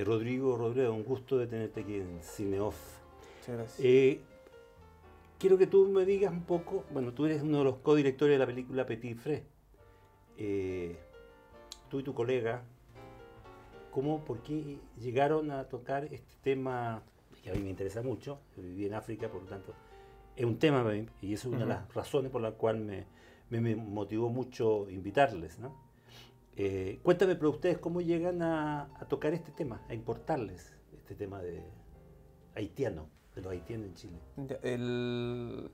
Rodrigo, un gusto de tenerte aquí en Cineoff. Muchas gracias. Quiero que tú me digas un poco, bueno, tú eres uno de los codirectores de la película Petit Frais. Tú y tu colega, por qué llegaron a tocar este tema que a mí me interesa mucho? Yo viví en África, por lo tanto, es un tema para mí, y eso es una de las razones por las cuales me motivó mucho invitarles, ¿no? Cuéntame, pero ustedes, ¿cómo llegan a tocar este tema, a importarles este tema de haitiano, de los haitianos en Chile?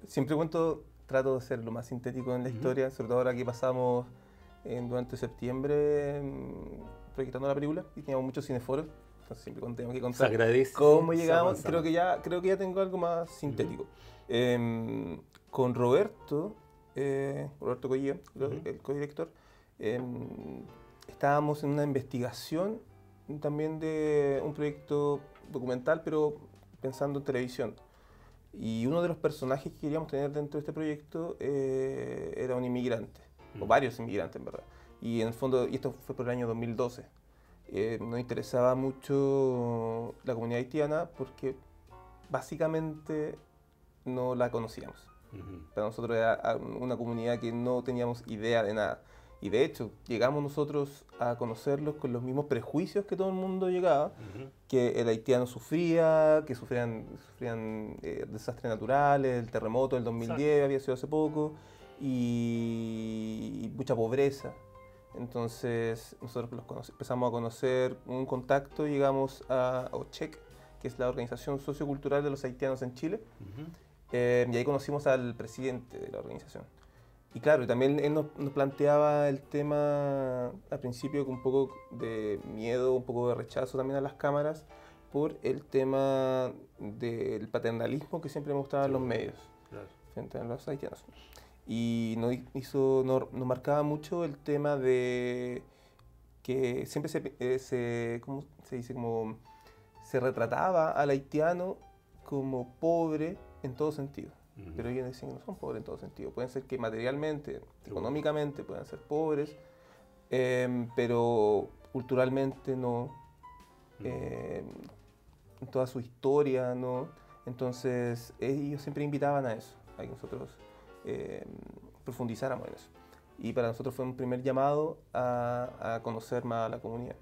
Siempre trato de ser lo más sintético en la historia, sobre todo ahora que pasamos durante septiembre proyectando la película y teníamos muchos cineforos, entonces siempre tenemos que contar cómo llegamos. Creo que ya tengo algo más sintético. Con Roberto Collía, el codirector, estábamos en una investigación también de un proyecto documental, pero pensando en televisión. Y uno de los personajes que queríamos tener dentro de este proyecto era un inmigrante, o varios inmigrantes en verdad. Y en el fondo, y esto fue por el año 2012, nos interesaba mucho la comunidad haitiana porque básicamente no la conocíamos. Para nosotros era una comunidad que no teníamos idea de nada. Y de hecho, llegamos nosotros a conocerlos con los mismos prejuicios que todo el mundo llegaba, que el haitiano sufría, que sufrían desastres naturales, el terremoto del 2010 había sido hace poco, y mucha pobreza. Entonces nosotros empezamos a conocer un contacto, llegamos a OCHEC, que es la Organización Sociocultural de los Haitianos en Chile, y ahí conocimos al presidente de la organización. Y claro, y también él nos planteaba el tema al principio con un poco de miedo, un poco de rechazo también a las cámaras, por el tema del paternalismo que siempre mostraban los medios frente a los haitianos. Y nos marcaba mucho el tema de que siempre ¿cómo se dice? Como se retrataba al haitiano como pobre en todo sentido. Pero ellos dicen que no son pobres en todo sentido. Pueden ser que materialmente, económicamente puedan ser pobres, pero culturalmente no. En toda su historia no. Entonces ellos siempre invitaban a eso, a que nosotros profundizáramos en eso. Y para nosotros fue un primer llamado a conocer más a la comunidad.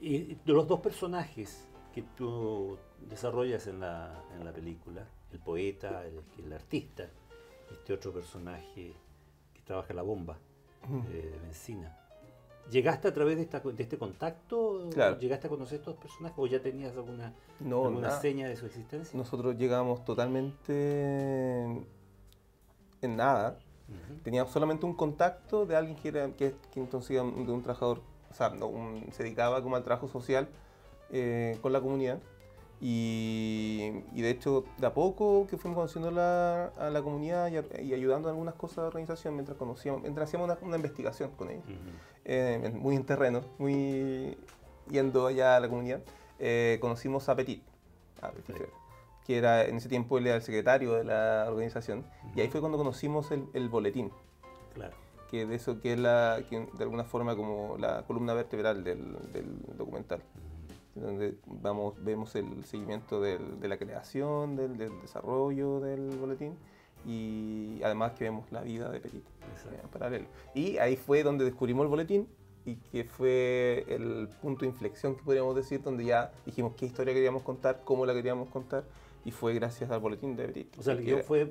Y de los dos personajes que tú desarrollas en la película, el poeta, el artista, este otro personaje que trabaja la bomba de benzina. ¿Llegaste a través de este contacto? Claro. ¿Llegaste a conocer estos personajes o ya tenías alguna seña de su existencia? Nosotros llegamos totalmente en nada. Teníamos solamente un contacto de alguien que entonces era de un trabajador, o sea, se dedicaba como al trabajo social con la comunidad. Y de hecho, de a poco que fuimos conociendo a la comunidad y ayudando en algunas cosas de organización mientras hacíamos una investigación con ellos, muy en terreno, muy yendo allá a la comunidad, conocimos a Petit, que era en ese tiempo él era el secretario de la organización, y ahí fue cuando conocimos el boletín. Claro. Que es que de alguna forma como la columna vertebral del documental. Donde vemos el seguimiento de la creación, del desarrollo del boletín y además que vemos la vida de Petit en paralelo. Y ahí fue donde descubrimos el boletín y que fue el punto de inflexión que podríamos decir, donde ya dijimos qué historia queríamos contar, cómo la queríamos contar, y fue gracias al boletín de Petit. O sea, el guión fue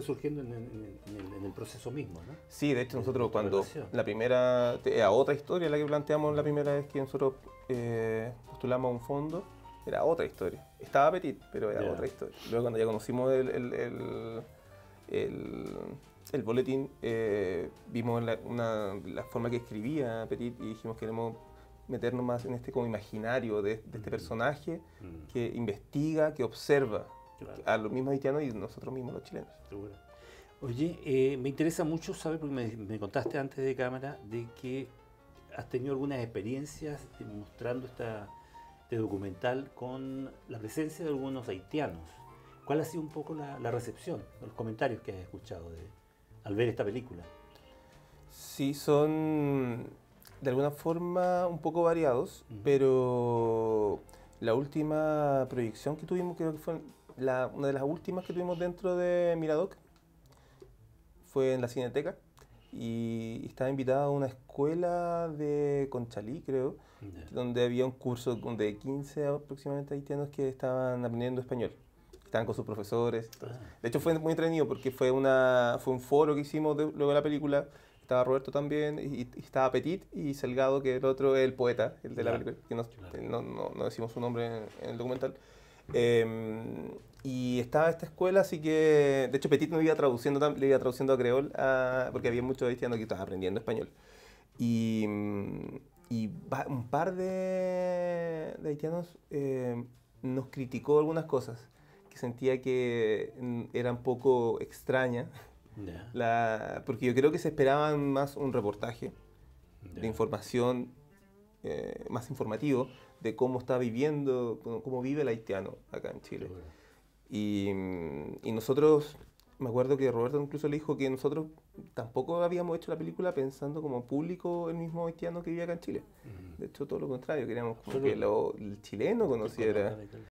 surgiendo en el proceso mismo, ¿no? Sí, de hecho nosotros cuando la primera, era otra historia la que planteamos la primera vez que nosotros postulamos a un fondo, era otra historia. Estaba Petit, pero era otra historia. Luego cuando ya conocimos el boletín, vimos la forma que escribía Petit y dijimos queremos meternos más en este como imaginario de este personaje que investiga, que observa a los mismos haitianos y nosotros mismos los chilenos. Seguro. Oye, me interesa mucho saber, porque me contaste antes de cámara, de que has tenido algunas experiencias mostrando este documental con la presencia de algunos haitianos. ¿Cuál ha sido un poco la recepción, los comentarios que has escuchado al ver esta película? Sí, son de alguna forma un poco variados, pero la última proyección que tuvimos, creo que fue una de las últimas que tuvimos dentro de Miradoc, fue en la Cineteca, y estaba invitada a una escuela de Conchalí, creo, donde había un curso de 15 aproximadamente haitianos que estaban aprendiendo español. Estaban con sus profesores. De hecho fue muy entretenido porque fue un foro que hicimos luego de la película. Estaba Roberto también, y estaba Petit y Salgado, que el otro es el poeta, el de la película, que no decimos su nombre en el documental. Y estaba esta escuela, así que, de hecho, Petit me iba traduciendo, le iba traduciendo a creol, porque había muchos haitianos que estaban aprendiendo español. Y un par de haitianos nos criticó algunas cosas, que sentía que eran poco extrañas. Porque yo creo que se esperaban más un reportaje de información, más informativo, de cómo está viviendo, cómo vive el haitiano acá en Chile. Y nosotros, me acuerdo que Roberto incluso le dijo que nosotros tampoco habíamos hecho la película pensando como público el mismo haitiano que vive acá en Chile. De hecho, todo lo contrario, queríamos como que el chileno conociera